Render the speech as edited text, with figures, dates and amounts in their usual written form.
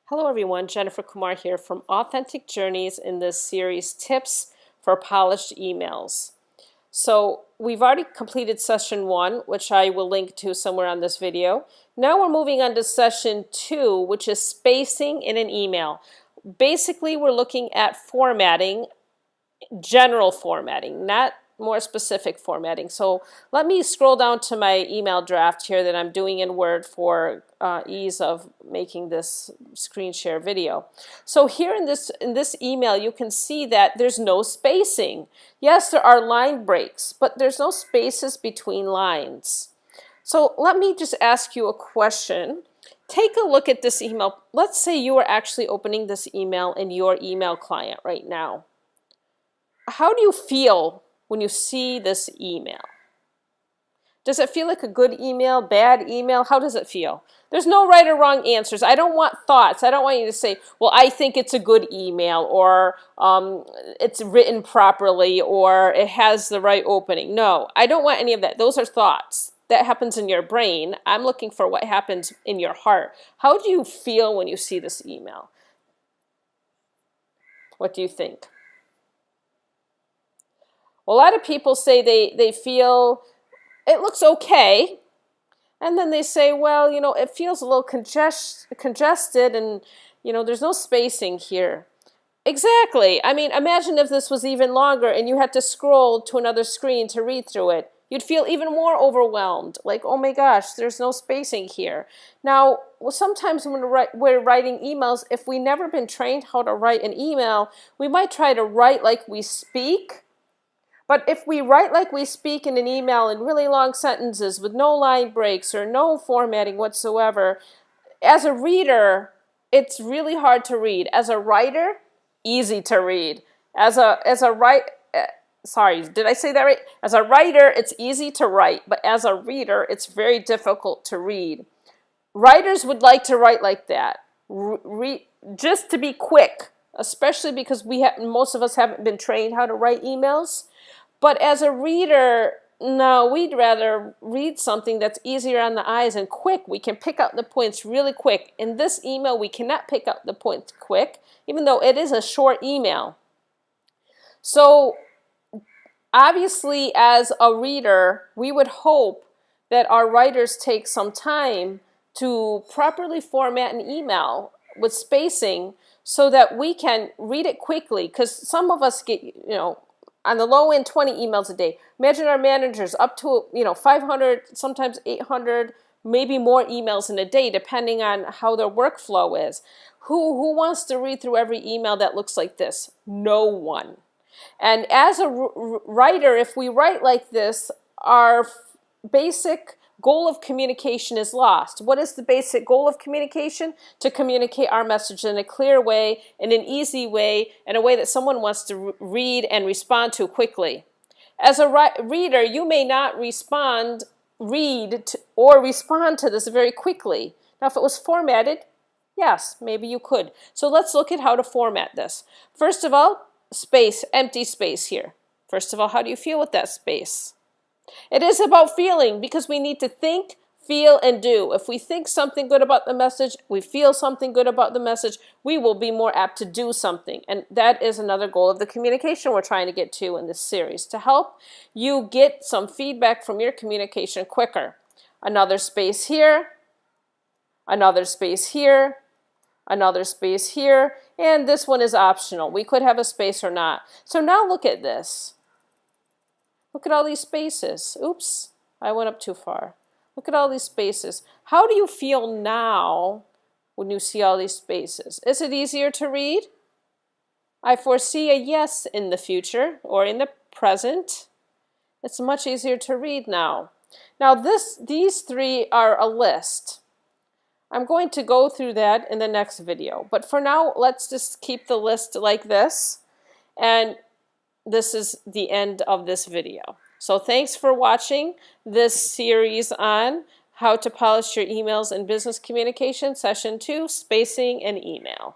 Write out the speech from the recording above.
Hello everyone, Jennifer Kumar here from Authentic Journeys in this series, Tips for Polished Emails. So we've already completed session 1, which I will link to somewhere on this video. Now we're moving on to session 2, which is spacing in an email. Basically, we're looking at formatting, general formatting, not more specific formatting. So let me scroll down to my email draft here that I'm doing in Word for ease of making this screen share video. So here in this email, you can see that there's no spacing. Yes, there are line breaks, but there's no spaces between lines. So let me just ask you a question. Take a look at this email. Let's say you are actually opening this email in your email client right now. How do you feel when you see this email? Does it feel like a good email, bad email? How does it feel? There's no right or wrong answers. I don't want thoughts. I don't want you to say, well, I think it's a good email, or it's written properly, or it has the right opening. No, I don't want any of that. Those are thoughts. That happens in your brain. I'm looking for what happens in your heart. How do you feel when you see this email? What do you think? Well, a lot of people say they feel it looks okay, and then they say, well, you know, it feels a little congested, and, you know, there's no spacing here. Exactly. I mean, imagine if this was even longer and you had to scroll to another screen to read through it. You'd feel even more overwhelmed, like, oh my gosh, there's no spacing here. Now, sometimes when we're writing emails, if we've never been trained how to write an email, we might try to write like we speak. But if we write like we speak in an email in really long sentences with no line breaks or no formatting whatsoever, as a reader, it's really hard to read. As a writer, easy to read. Sorry, did I say that right? As a writer, it's easy to write, but as a reader, it's very difficult to read. Writers would like to write like that, just to be quick, especially because most of us haven't been trained how to write emails. But as a reader, no, we'd rather read something that's easier on the eyes and quick. We can pick out the points really quick. In this email, we cannot pick out the points quick, even though it is a short email. So obviously, as a reader, we would hope that our writers take some time to properly format an email with spacing so that we can read it quickly, because some of us get, on the low end, 20 emails a day. Imagine our managers up to 500, sometimes 800, maybe more emails in a day, depending on how their workflow is. Who wants to read through every email that looks like this? No one. And as a writer, if we write like this, our basic goal of communication is lost. What is the basic goal of communication? To communicate our message in a clear way, in an easy way, in a way that someone wants to read and respond to quickly. As a reader, you may not respond to this very quickly. Now, if it was formatted, yes, maybe you could. So let's look at how to format this. First of all, space, empty space here. First of all, how do you feel with that space? It is about feeling, because we need to think, feel, and do. If we think something good about the message, we feel something good about the message, we will be more apt to do something. And that is another goal of the communication we're trying to get to in this series, to help you get some feedback from your communication quicker. Another space here, another space here, another space here, and this one is optional. We could have a space or not. So now look at this. Look at all these spaces. Oops, I went up too far. Look at all these spaces. How do you feel now when you see all these spaces? Is it easier to read? I foresee a yes in the future or in the present. It's much easier to read now. Now these three are a list. I'm going to go through that in the next video. But for now, let's just keep the list like this. And this is the end of this video. So thanks for watching this series on how to polish your emails in business communication, session 2, spacing and email.